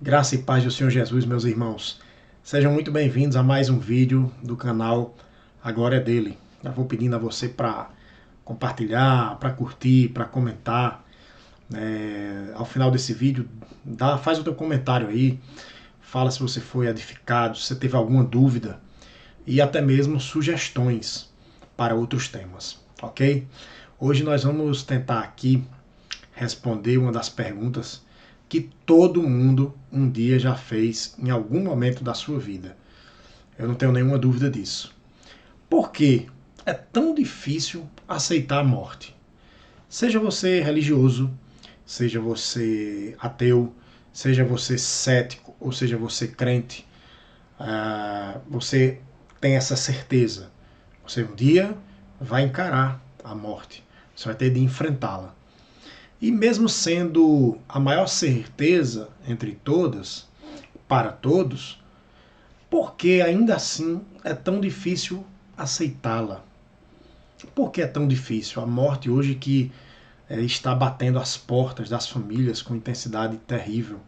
Graça e paz do Senhor Jesus, meus irmãos. Sejam muito bem-vindos a mais um vídeo do canal A Glória é Dele. Já vou pedindo a você para compartilhar, para curtir, para comentar. Ao final desse vídeo, faz o teu comentário aí. Fala se você foi edificado, se você teve alguma dúvida e até mesmo sugestões para outros temas, ok? Hoje nós vamos tentar aqui responder uma das perguntas que todo mundo um dia já fez em algum momento da sua vida. Eu não tenho nenhuma dúvida disso. Por que é tão difícil aceitar a morte? Seja você religioso, seja você ateu, seja você cético, ou seja você crente, você tem essa certeza. Você um dia vai encarar a morte. Você vai ter de enfrentá-la. E mesmo sendo a maior certeza entre todas, para todos, por que ainda assim é tão difícil aceitá-la? Por que é tão difícil? A morte hoje que está batendo as portas das famílias com intensidade terrível,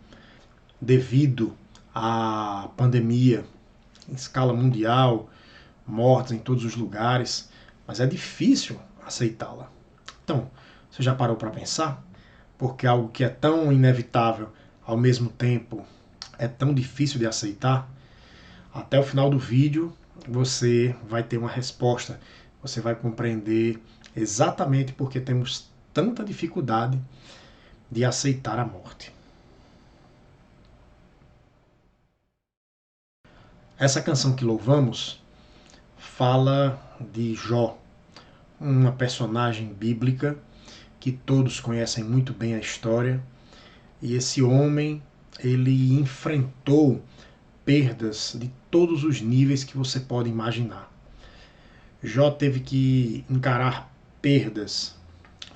devido à pandemia em escala mundial, mortes em todos os lugares, mas é difícil aceitá-la. Então, você já parou para pensar? Porque algo que é tão inevitável, ao mesmo tempo é tão difícil de aceitar? Até o final do vídeo você vai ter uma resposta. Você vai compreender exatamente porque temos tanta dificuldade de aceitar a morte. Essa canção que louvamos fala de Jó, uma personagem bíblica que todos conhecem muito bem a história. E esse homem, ele enfrentou perdas de todos os níveis que você pode imaginar. Jó teve que encarar perdas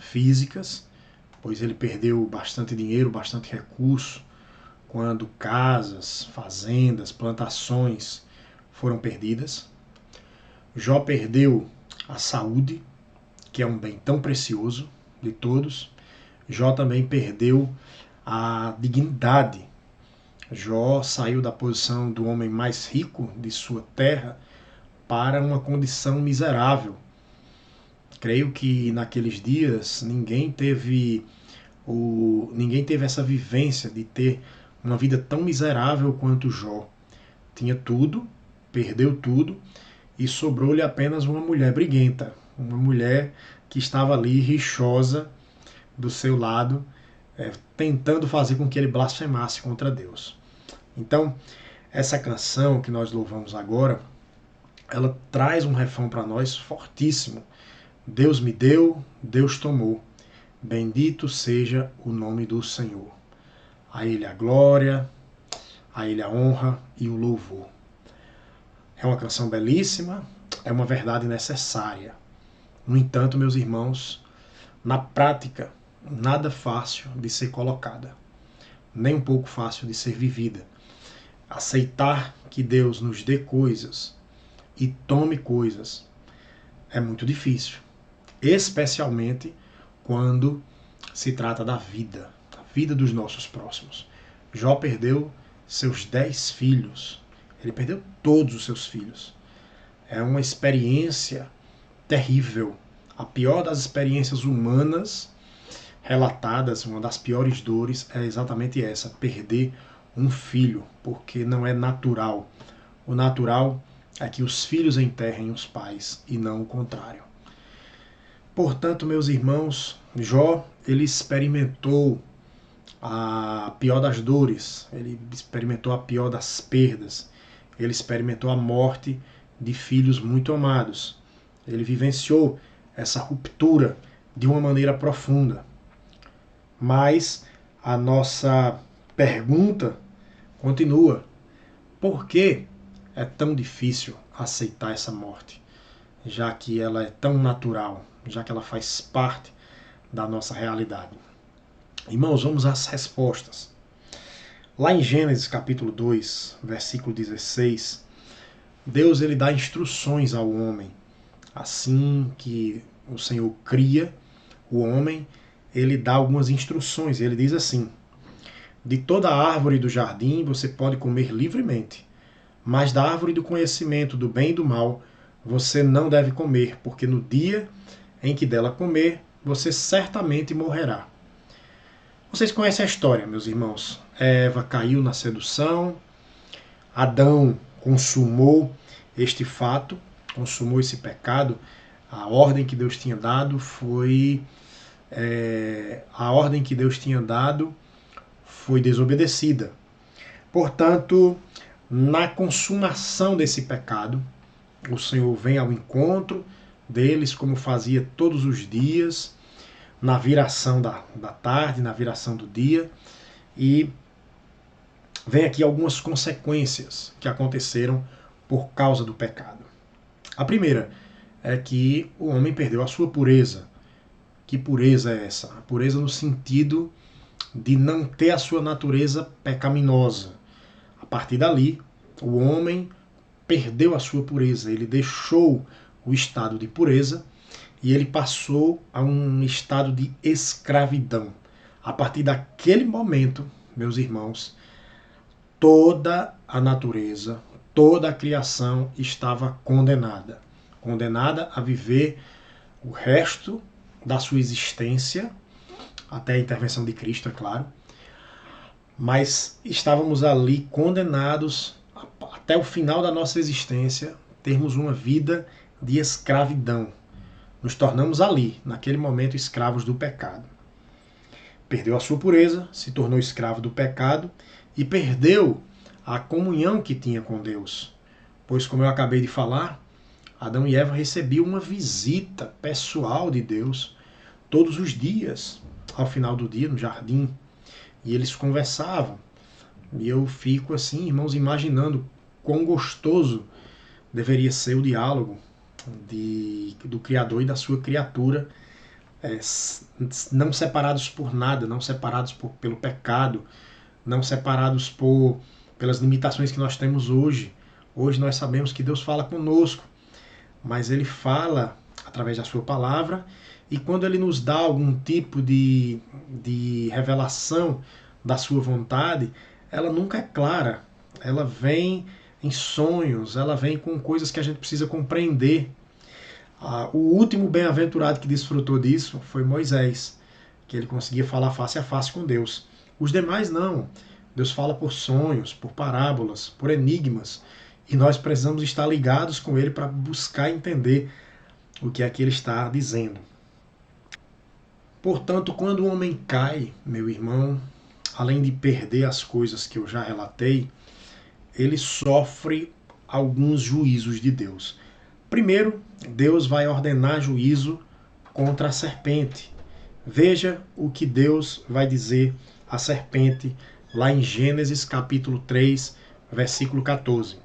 físicas, pois ele perdeu bastante dinheiro, bastante recurso, quando casas, fazendas, plantações foram perdidas. Jó perdeu a saúde, que é um bem tão precioso de todos. Jó também perdeu a dignidade. Jó saiu da posição do homem mais rico de sua terra para uma condição miserável. Creio que naqueles dias ninguém teve essa vivência de ter uma vida tão miserável quanto Jó. Tinha tudo, perdeu tudo e sobrou-lhe apenas uma mulher briguenta, uma mulher que estava ali rixosa do seu lado, tentando fazer com que ele blasfemasse contra Deus. Então, essa canção que nós louvamos agora, ela traz um refrão para nós fortíssimo. Deus me deu, Deus tomou. Bendito seja o nome do Senhor. A Ele a glória, a Ele a honra e o louvor. É uma canção belíssima, é uma verdade necessária. No entanto, meus irmãos, na prática, nada fácil de ser colocada, nem um pouco fácil de ser vivida. Aceitar que Deus nos dê coisas e tome coisas é muito difícil, especialmente quando se trata da vida dos nossos próximos. Jó perdeu seus 10 filhos, ele perdeu todos os seus filhos. É uma experiência terrível, a pior das experiências humanas relatadas, uma das piores dores é exatamente essa, perder um filho, porque não é natural. O natural é que os filhos enterrem os pais e não o contrário. Portanto, meus irmãos, Jó, ele experimentou a pior das dores, ele experimentou a pior das perdas, ele experimentou a morte de filhos muito amados. Ele vivenciou essa ruptura de uma maneira profunda. Mas a nossa pergunta continua: por que é tão difícil aceitar essa morte, já que ela é tão natural, já que ela faz parte da nossa realidade? Irmãos, vamos às respostas. Lá em Gênesis capítulo 2, versículo 16, Deus ele dá instruções ao homem. Assim que o Senhor cria o homem, ele dá algumas instruções. Ele diz assim: De toda a árvore do jardim você pode comer livremente, mas da árvore do conhecimento do bem e do mal você não deve comer, porque no dia em que dela comer, você certamente morrerá. Vocês conhecem a história, meus irmãos. Eva caiu na sedução, Adão consumou este fato, consumou esse pecado. A ordem que Deus tinha dado foi desobedecida. Portanto, na consumação desse pecado, o Senhor vem ao encontro deles, como fazia todos os dias, na viração da tarde, na viração do dia, e vem aqui algumas consequências que aconteceram por causa do pecado. A primeira é que o homem perdeu a sua pureza. Que pureza é essa? A pureza no sentido de não ter a sua natureza pecaminosa. A partir dali, o homem perdeu a sua pureza, ele deixou o estado de pureza e ele passou a um estado de escravidão. A partir daquele momento, meus irmãos, toda a natureza, toda a criação estava condenada. Condenada a viver o resto da sua existência, até a intervenção de Cristo, é claro, mas estávamos ali condenados até o final da nossa existência, termos uma vida de escravidão. Nos tornamos ali, naquele momento, escravos do pecado. Perdeu a sua pureza, se tornou escravo do pecado e perdeu a comunhão que tinha com Deus. Pois, como eu acabei de falar, Adão e Eva recebiam uma visita pessoal de Deus todos os dias, ao final do dia, no jardim. E eles conversavam. E eu fico assim, irmãos, imaginando quão gostoso deveria ser o diálogo do Criador e da sua criatura, não separados por nada, não separados pelo pecado, não separados pelas limitações que nós temos hoje. Hoje nós sabemos que Deus fala conosco, mas Ele fala através da sua palavra, e quando Ele nos dá algum tipo de revelação da sua vontade, ela nunca é clara. Ela vem em sonhos, ela vem com coisas que a gente precisa compreender. O último bem-aventurado que desfrutou disso foi Moisés, que ele conseguia falar face a face com Deus. Os demais não. Deus fala por sonhos, por parábolas, por enigmas, e nós precisamos estar ligados com Ele para buscar entender o que é que Ele está dizendo. Portanto, quando o homem cai, meu irmão, além de perder as coisas que eu já relatei, ele sofre alguns juízos de Deus. Primeiro, Deus vai ordenar juízo contra a serpente. Veja o que Deus vai dizer à serpente lá em Gênesis capítulo 3, versículo 14.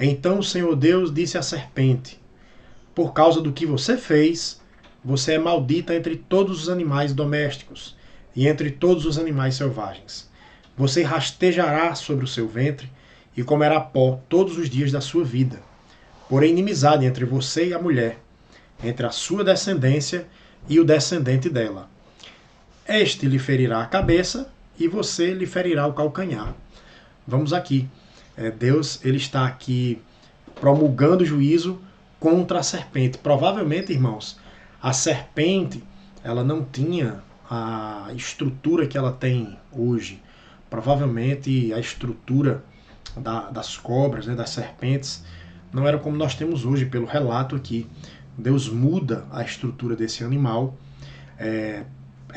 Então o Senhor Deus disse à serpente: por causa do que você fez, você é maldita entre todos os animais domésticos e entre todos os animais selvagens. Você rastejará sobre o seu ventre e comerá pó todos os dias da sua vida. Porém, inimizade entre você e a mulher, entre a sua descendência e o descendente dela. Este lhe ferirá a cabeça e você lhe ferirá o calcanhar. Vamos aqui. Deus ele está aqui promulgando juízo contra a serpente. Provavelmente, irmãos, a serpente ela não tinha a estrutura que ela tem hoje. Provavelmente a estrutura das cobras, das serpentes, não era como nós temos hoje, pelo relato aqui. Deus muda a estrutura desse animal. É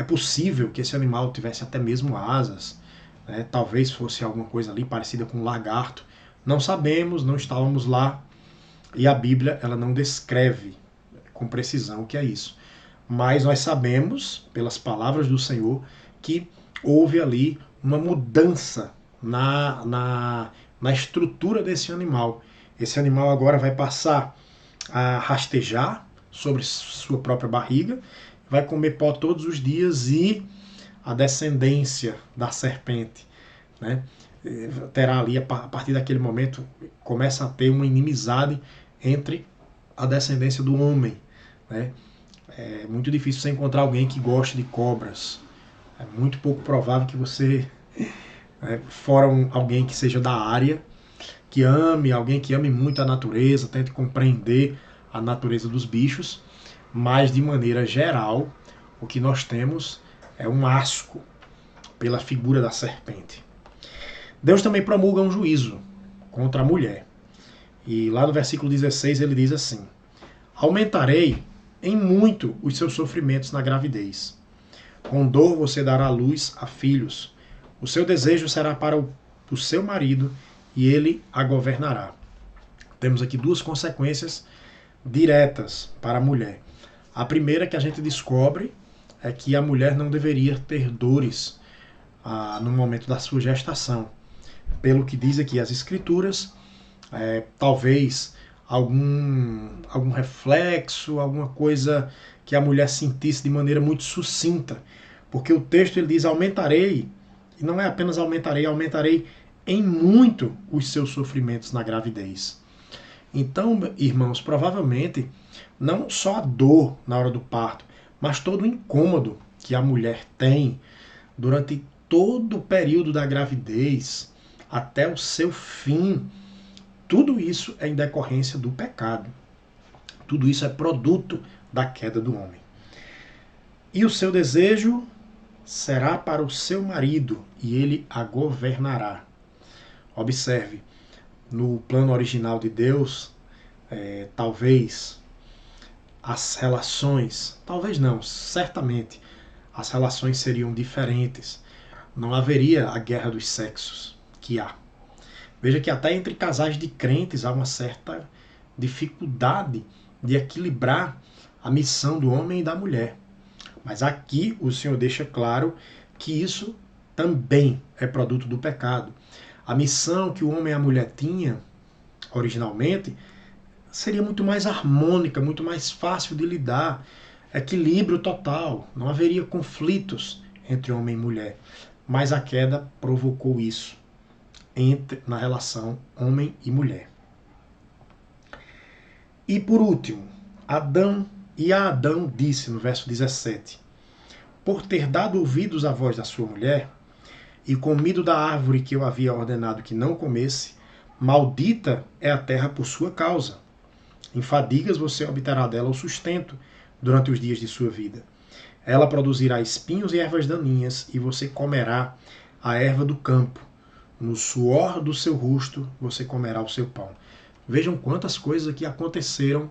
possível que esse animal tivesse até mesmo asas, né? Talvez fosse alguma coisa ali parecida com um lagarto. Não sabemos, não estávamos lá, e a Bíblia ela não descreve com precisão o que é isso. Mas nós sabemos, pelas palavras do Senhor, que houve ali uma mudança na estrutura desse animal. Esse animal agora vai passar a rastejar sobre sua própria barriga, vai comer pó todos os dias, e a descendência da serpente, né, terá ali, a partir daquele momento, começa a ter uma inimizade entre a descendência do homem, né? É muito difícil você encontrar alguém que goste de cobras. É muito pouco provável que você fora alguém que seja da área, que ame, alguém que ame muito a natureza, tente compreender a natureza dos bichos, mas de maneira geral, o que nós temos é um asco pela figura da serpente. Deus também promulga um juízo contra a mulher. E lá no versículo 16 ele diz assim: aumentarei em muito os seus sofrimentos na gravidez. Com dor você dará luz a filhos. O seu desejo será para o seu marido e ele a governará. Temos aqui duas consequências diretas para a mulher. A primeira que a gente descobre é que a mulher não deveria ter dores no momento da sua gestação. Pelo que diz aqui as escrituras, talvez algum reflexo, alguma coisa que a mulher sentisse de maneira muito sucinta. Porque o texto ele diz aumentarei, e não é apenas aumentarei, aumentarei em muito os seus sofrimentos na gravidez. Então, irmãos, provavelmente não só a dor na hora do parto, mas todo o incômodo que a mulher tem durante todo o período da gravidez até o seu fim, tudo isso é em decorrência do pecado. Tudo isso é produto da queda do homem. E o seu desejo será para o seu marido, e ele a governará. Observe, no plano original de Deus, talvez as relações, talvez não, certamente, as relações seriam diferentes. Não haveria a guerra dos sexos que há. Veja que até entre casais de crentes há uma certa dificuldade de equilibrar a missão do homem e da mulher. Mas aqui o Senhor deixa claro que isso também é produto do pecado. A missão que o homem e a mulher tinham originalmente seria muito mais harmônica, muito mais fácil de lidar, equilíbrio total, não haveria conflitos entre homem e mulher. Mas a queda provocou isso na relação homem e mulher. E por último, Adão disse no verso 17: por ter dado ouvidos à voz da sua mulher e comido da árvore que eu havia ordenado que não comesse, maldita é a terra por sua causa. Em fadigas você obterá dela o sustento durante os dias de sua vida. Ela produzirá espinhos e ervas daninhas, e você comerá a erva do campo. No suor do seu rosto você comerá o seu pão. Vejam quantas coisas aqui aconteceram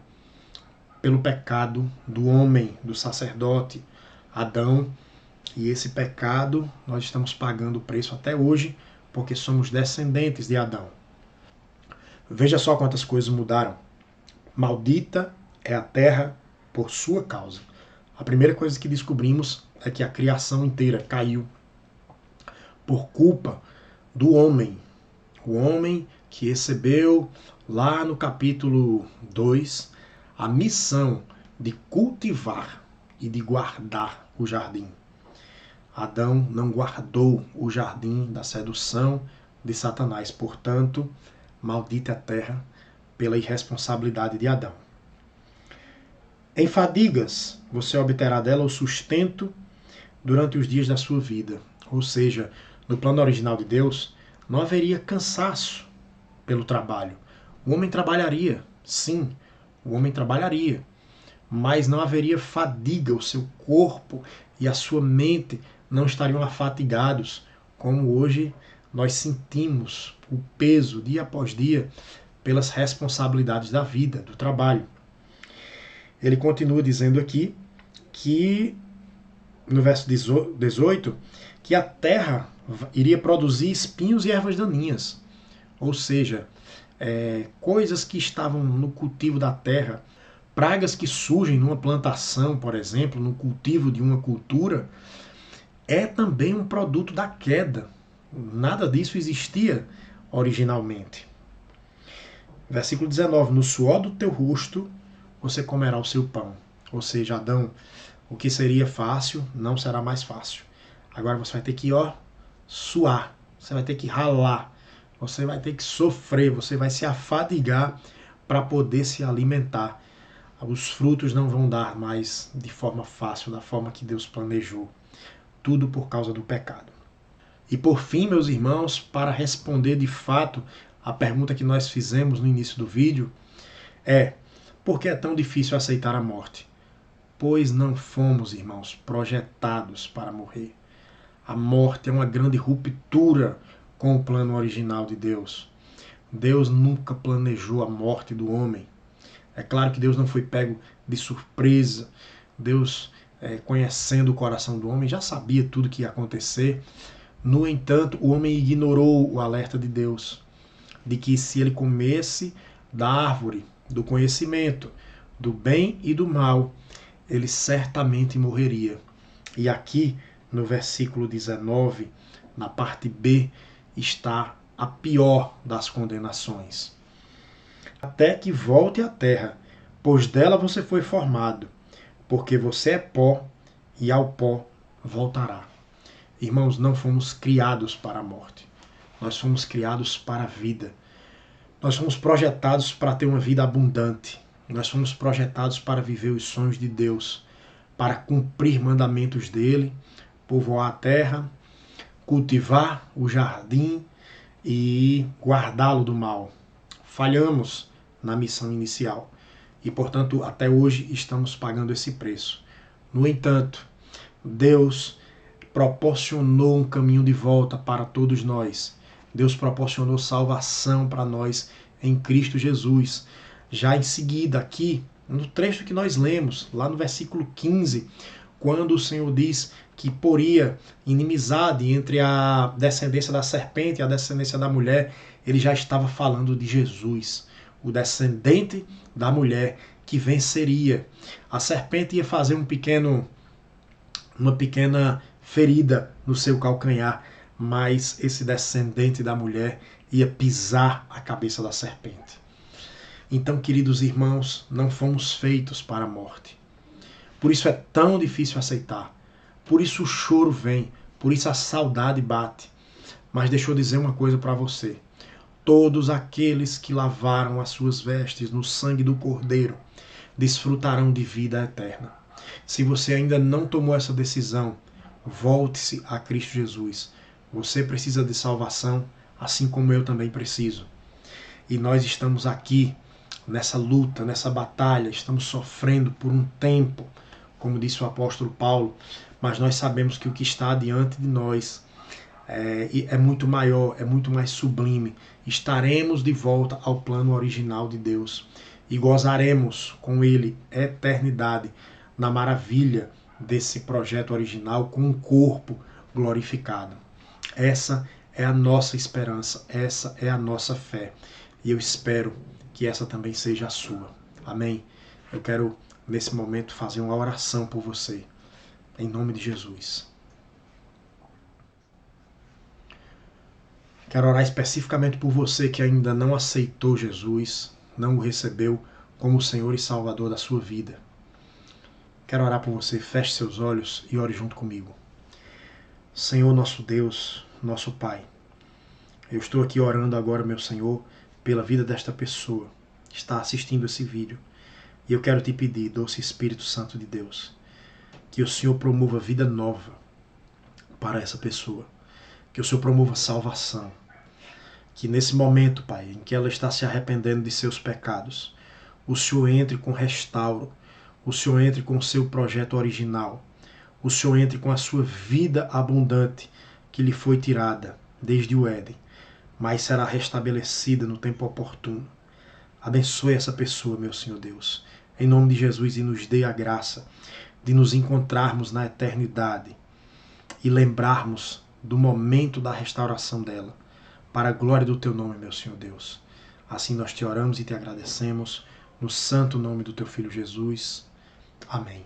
pelo pecado do homem, do sacerdote, Adão. E esse pecado nós estamos pagando o preço até hoje, porque somos descendentes de Adão. Veja só quantas coisas mudaram. Maldita é a terra por sua causa. A primeira coisa que descobrimos é que a criação inteira caiu por culpa do homem. O homem que recebeu lá no capítulo 2 a missão de cultivar e de guardar o jardim. Adão não guardou o jardim da sedução de Satanás. Portanto, maldita a terra pela irresponsabilidade de Adão. Em fadigas, você obterá dela o sustento durante os dias da sua vida. Ou seja, no plano original de Deus, não haveria cansaço pelo trabalho. O homem trabalharia, sim, o homem trabalharia, mas não haveria fadiga, o seu corpo e a sua mente não estariam afatigados, como hoje nós sentimos o peso, dia após dia, pelas responsabilidades da vida, do trabalho. Ele continua dizendo aqui que, no verso 18, que a terra iria produzir espinhos e ervas daninhas. Ou seja, coisas que estavam no cultivo da terra, pragas que surgem numa plantação, por exemplo, no cultivo de uma cultura, é também um produto da queda. Nada disso existia originalmente. Versículo 19: no suor do teu rosto você comerá o seu pão. Ou seja, Adão, o que seria fácil não será mais fácil. Agora você vai ter que suar, você vai ter que ralar, você vai ter que sofrer, você vai se afadigar para poder se alimentar. Os frutos não vão dar mais de forma fácil, da forma que Deus planejou. Tudo por causa do pecado. E por fim, meus irmãos, para responder de fato a pergunta que nós fizemos no início do vídeo, por que é tão difícil aceitar a morte? Pois não fomos, irmãos, projetados para morrer. A morte é uma grande ruptura com o plano original de Deus. Deus nunca planejou a morte do homem. É claro que Deus não foi pego de surpresa. Deus, conhecendo o coração do homem, já sabia tudo que ia acontecer. No entanto, o homem ignorou o alerta de Deus, de que se ele comesse da árvore do conhecimento, do bem e do mal, ele certamente morreria. E aqui, no versículo 19, na parte B, está a pior das condenações. Até que volte à terra, pois dela você foi formado, porque você é pó e ao pó voltará. Irmãos, não fomos criados para a morte. Nós fomos criados para a vida. Nós fomos projetados para ter uma vida abundante. Nós fomos projetados para viver os sonhos de Deus, para cumprir mandamentos dele, povoar a terra, cultivar o jardim e guardá-lo do mal. Falhamos na missão inicial e, portanto, até hoje estamos pagando esse preço. No entanto, Deus proporcionou um caminho de volta para todos nós. Deus proporcionou salvação para nós em Cristo Jesus. Já em seguida, aqui, no trecho que nós lemos, lá no versículo 15, quando o Senhor diz que poria inimizade entre a descendência da serpente e a descendência da mulher, ele já estava falando de Jesus, o descendente da mulher que venceria. A serpente ia fazer uma pequena ferida no seu calcanhar, mas esse descendente da mulher ia pisar a cabeça da serpente. Então, queridos irmãos, não fomos feitos para a morte. Por isso é tão difícil aceitar. Por isso o choro vem, por isso a saudade bate. Mas deixa eu dizer uma coisa para você. Todos aqueles que lavaram as suas vestes no sangue do Cordeiro desfrutarão de vida eterna. Se você ainda não tomou essa decisão, volte-se a Cristo Jesus. Você precisa de salvação, assim como eu também preciso. E nós estamos aqui nessa luta, nessa batalha, estamos sofrendo por um tempo, como disse o apóstolo Paulo, mas nós sabemos que o que está diante de nós é muito maior, é muito mais sublime. Estaremos de volta ao plano original de Deus e gozaremos com Ele eternidade na maravilha desse projeto original com um corpo glorificado. Essa é a nossa esperança, essa é a nossa fé. E eu espero que essa também seja a sua. Amém? Eu quero, nesse momento, fazer uma oração por você. Em nome de Jesus. Quero orar especificamente por você que ainda não aceitou Jesus, não o recebeu como o Senhor e Salvador da sua vida. Quero orar por você. Feche seus olhos e ore junto comigo. Senhor, nosso Deus, nosso Pai, eu estou aqui orando agora, meu Senhor, pela vida desta pessoa que está assistindo esse vídeo. E eu quero te pedir, doce Espírito Santo de Deus, que o Senhor promova vida nova para essa pessoa. Que o Senhor promova salvação. Que nesse momento, Pai, em que ela está se arrependendo de seus pecados, o Senhor entre com restauro, o Senhor entre com o seu projeto original, o Senhor entre com a sua vida abundante que lhe foi tirada desde o Éden, mas será restabelecida no tempo oportuno. Abençoe essa pessoa, meu Senhor Deus, em nome de Jesus, e nos dê a graça de nos encontrarmos na eternidade e lembrarmos do momento da restauração dela, para a glória do Teu nome, meu Senhor Deus. Assim nós te oramos e te agradecemos, no santo nome do Teu Filho Jesus. Amém.